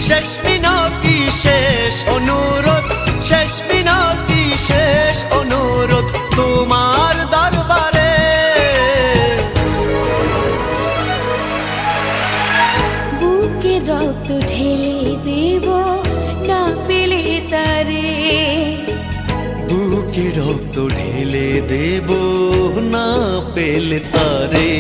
শেষ মিনতি শেষ অনুরোধ, শেষ মিনতি শেষ অনুরোধ তোমার দরবারে। বুকে রক্ত ঢেলে দেব না পেলে তারে, বুকে রক্ত ঢেলে দেব না পেলে তারে।